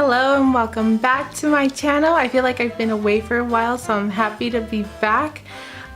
Hello and welcome back to my channel. I feel like I've been away for a while, so I'm happy to be back.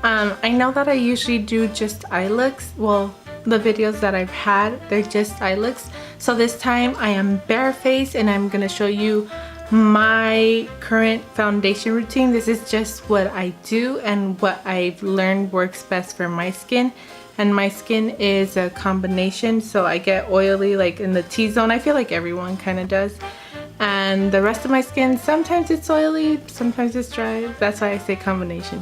I know that I usually do just eye looks. Well, the videos that I've had, they're just eye looks. So this time I am barefaced and I'm gonna show you my current foundation routine. This is just what I do and what I've learned works best for my skin. And my skin is a combination, so I get oily like in the T-zone. I feel like everyone kind of does. And the rest of my skin, sometimes it's oily, sometimes it's dry. That's why I say combination.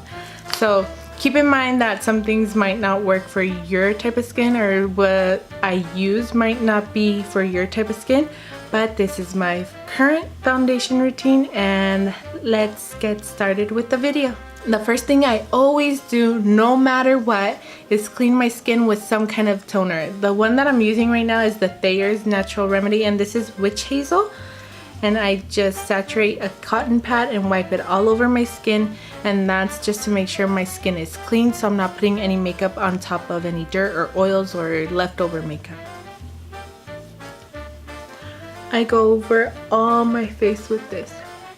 So keep in mind that some things might not work for your type of skin, or what I use might not be for your type of skin. But this is my current foundation routine, and let's get started with the video. The first thing I always do, no matter what, is clean my skin with some kind of toner. The one that I'm using right now is the Thayer's Natural Remedy, and this is Witch Hazel. And I just saturate a cotton pad and wipe it all over my skin, and that's just to make sure my skin is clean, so I'm not putting any makeup on top of any dirt or oils or leftover makeup. I go over all my face with this.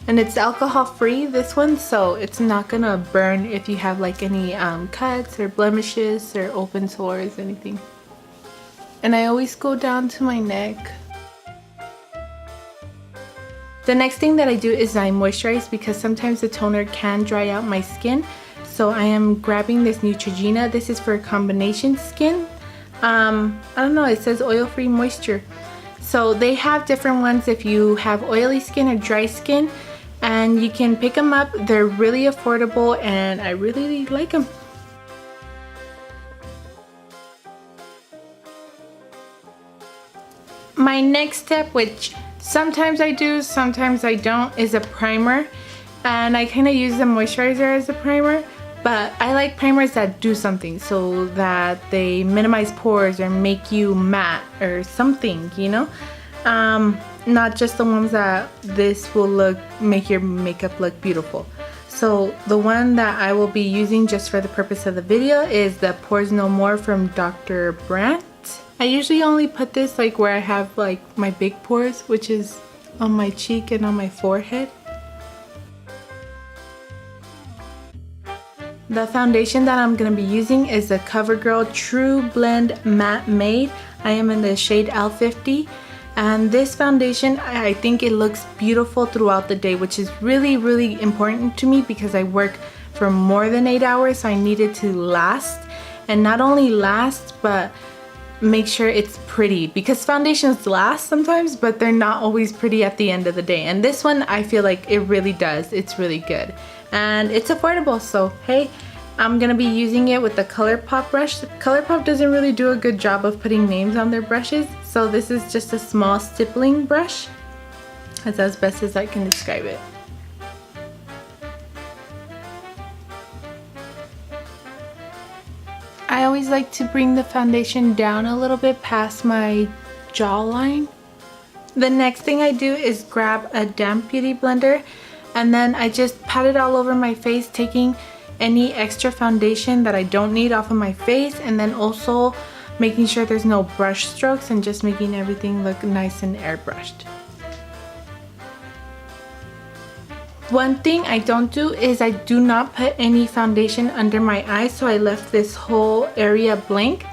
And it's alcohol free, this one, so it's not gonna burn if you have like any cuts or blemishes or open sores, anything. And I always go down to my neck. The next thing that I do is I moisturize, because sometimes the toner can dry out my skin. So I am grabbing this Neutrogena. This is for combination skin. I don't know, it says oil free moisture. So they have different ones if you have oily skin or dry skin, and you can pick them up. They're really affordable and I really like them. My next step, which sometimes I do, sometimes I don't, is a primer. And I kind of use the moisturizer as a primer, but I like primers that do something, so that they minimize pores or make you matte or something, you know? Not just the ones that this will make your makeup look beautiful. So the one that I will be using just for the purpose of the video is the Pores No More from Dr. Brandt. I usually only put this like where I have like my big pores, which is on my cheek and on my forehead. The foundation that I'm going to be using is the CoverGirl TrueBlend Matte Made. I am in the shade L50. And this foundation, I think it looks beautiful throughout the day, which is really important to me because I work for more than 8 hours, so I need it to last. And not only last, but make sure it's pretty, because foundations last sometimes, but they're not always pretty at the end of the day. And this one, I feel like it really does. It's really good. And it's affordable, so hey, I'm gonna be using it with the ColourPop brush. ColourPop doesn't really do a good job of putting names on their brushes, so this is just a small stippling brush. That's as best as I can describe it. I always like to bring the foundation down a little bit past my jawline. The next thing I do is grab a damp beauty blender, and then I just pat it all over my face, taking any extra foundation that I don't need off of my face, and then also making sure there's no brush strokes and just making everything look nice and airbrushed. One thing I don't do is I do not put any foundation under my eyes, so I left this whole area blank.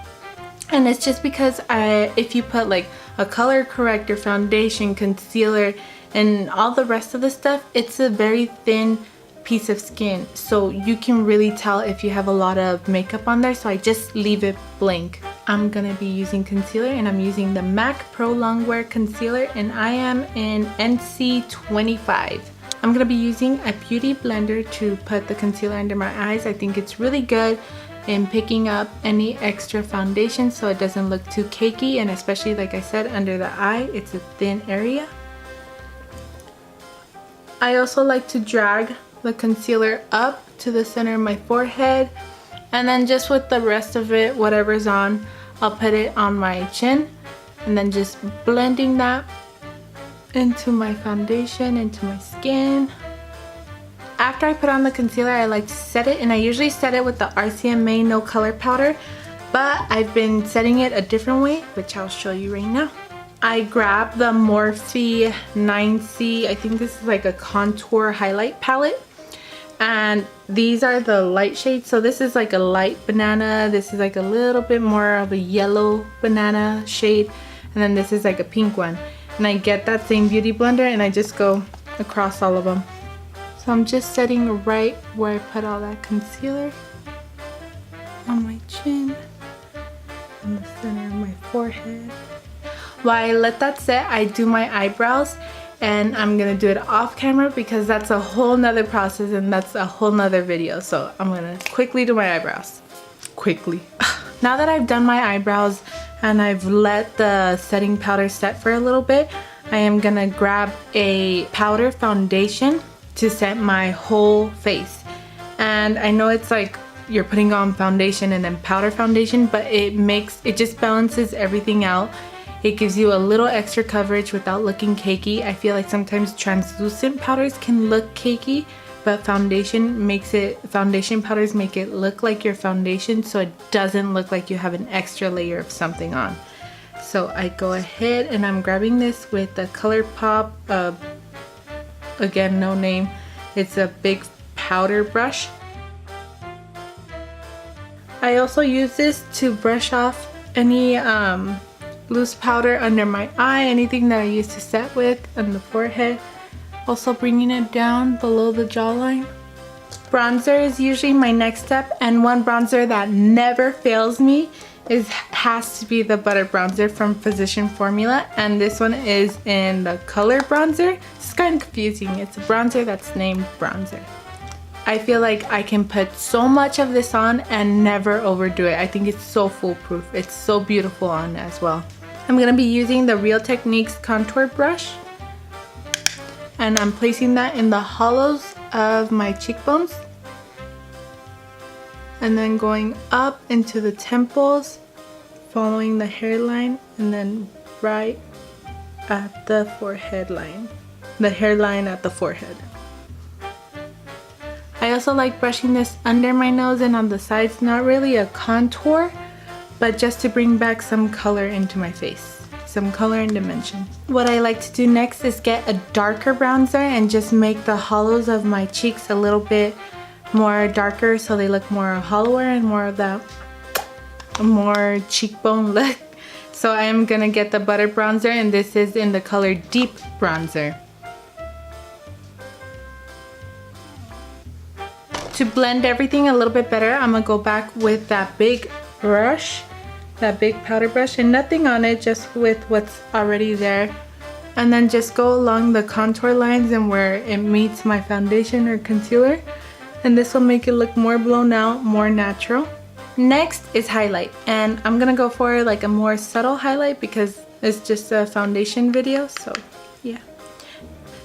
And it's just because if you put like a color corrector, foundation, concealer, and all the rest of the stuff, it's a very thin piece of skin, so you can really tell if you have a lot of makeup on there, so I just leave it blank. I'm gonna be using concealer, and I'm using the MAC Pro Longwear Concealer, and I am in NC25. I'm gonna be using a beauty blender to put the concealer under my eyes. I think it's really good in picking up any extra foundation so it doesn't look too cakey, and especially like I said, under the eye, it's a thin area. I also like to drag the concealer up to the center of my forehead, and then just with the rest of it, whatever's on, I'll put it on my chin, and then just blending that into my foundation, into my skin. After I put on the concealer, I like to set it, and I usually set it with the RCMA No Color Powder, but I've been setting it a different way, which I'll show you right now. I grabbed the Morphe 9C. I think this is like a contour highlight palette. And these are the light shades. So this is like a light banana. This is like a little bit more of a yellow banana shade. And then this is like a pink one. And I get that same beauty blender and I just go across all of them. So I'm just setting right where I put all that concealer on my chin, in the center of my forehead. While I let that set, I do my eyebrows, and I'm gonna do it off camera because that's a whole nother process and that's a whole nother video. So I'm gonna quickly do my eyebrows. Quickly. Now that I've done my eyebrows and I've let the setting powder set for a little bit, I am gonna grab a powder foundation to set my whole face. And I know it's like you're putting on foundation and then powder foundation, but it just balances everything out. It gives you a little extra coverage without looking cakey. I feel like sometimes translucent powders can look cakey, but foundation powders make it look like your foundation, so it doesn't look like you have an extra layer of something on. So I go ahead and I'm grabbing this with the ColourPop, again, no name. It's a big powder brush. I also use this to brush off any loose powder under my eye, anything that I used to set with on the forehead. Also bringing it down below the jawline. Bronzer is usually my next step, and one bronzer that never fails me has to be the butter bronzer from Physician Formula, and this one is in the color bronzer. It's kind of confusing. It's a bronzer that's named bronzer. I feel like I can put so much of this on and never overdo it. I think it's so foolproof. It's so beautiful on as well. I'm gonna be using the Real Techniques contour brush, and I'm placing that in the hollows of my cheekbones, and then going up into the temples, following the hairline, and then right at the forehead line. The hairline at the forehead. I also like brushing this under my nose and on the sides. Not really a contour, but just to bring back some color into my face. Some color and dimension. What I like to do next is get a darker bronzer and just make the hollows of my cheeks a little bit more darker so they look more hollower and more of that more cheekbone look. So I am gonna get the butter bronzer, and this is in the color Deep Bronzer. To blend everything a little bit better, I'm gonna go back with that big brush, that big powder brush, and nothing on it, just with what's already there. And then just go along the contour lines and where it meets my foundation or concealer. And this will make it look more blown out, more natural. Next is highlight, and I'm gonna go for like a more subtle highlight because it's just a foundation video, so yeah.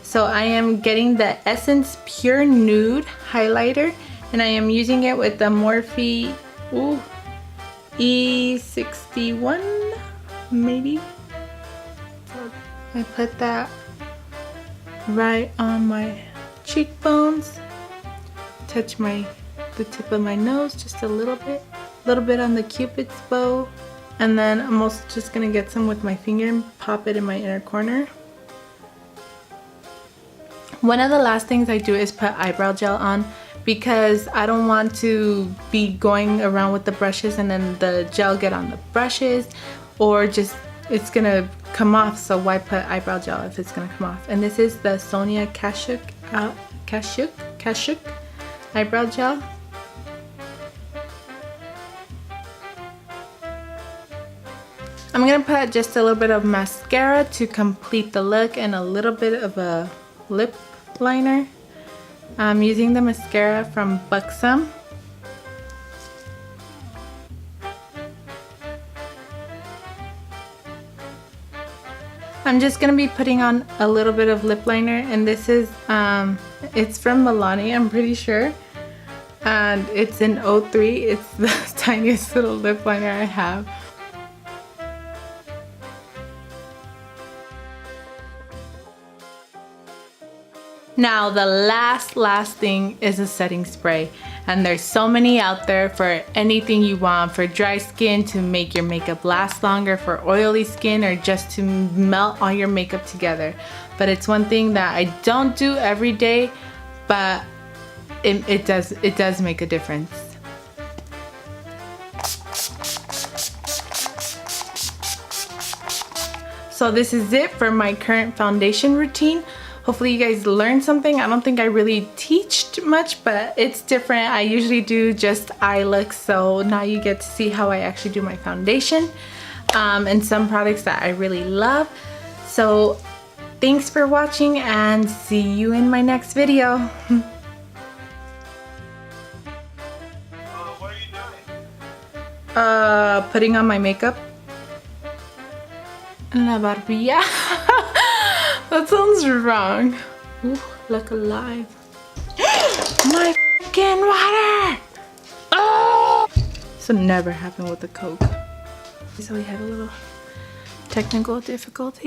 So I am getting the Essence Pure Nude highlighter, and I am using it with the Morphe E61, maybe. So I put that right on my cheekbones, touch the tip of my nose just a little bit on the Cupid's bow, and then I'm also just gonna get some with my finger and pop it in my inner corner. One of the last things I do is put eyebrow gel on because I don't want to be going around with the brushes and then the gel get on the brushes, or just it's gonna come off, so why put eyebrow gel if it's gonna come off. And this is the Sonia Kashuk eyebrow gel. I'm gonna put just a little bit of mascara to complete the look and a little bit of a lip liner. I'm using the mascara from Buxom. I'm just gonna be putting on a little bit of lip liner, and this is it's from Milani, I'm pretty sure, and it's in 03. It's the tiniest little lip liner I have. Now the last thing is a setting spray, and there's so many out there for anything you want, for dry skin to make your makeup last longer, for oily skin, or just to melt all your makeup together. But it's one thing that I don't do every day, but it does make a difference. So this is it for my current foundation routine. Hopefully you guys learned something. I don't think I really teach much, but it's different. I usually do just eye looks, so now you get to see how I actually do my foundation and some products that I really love. So thanks for watching and see you in my next video. What are you doing? Putting on my makeup. La barbilla. That sounds wrong. Ooh, look alive. My fucking water! Oh! This would never happen with the Coke. So we had a little technical difficulty.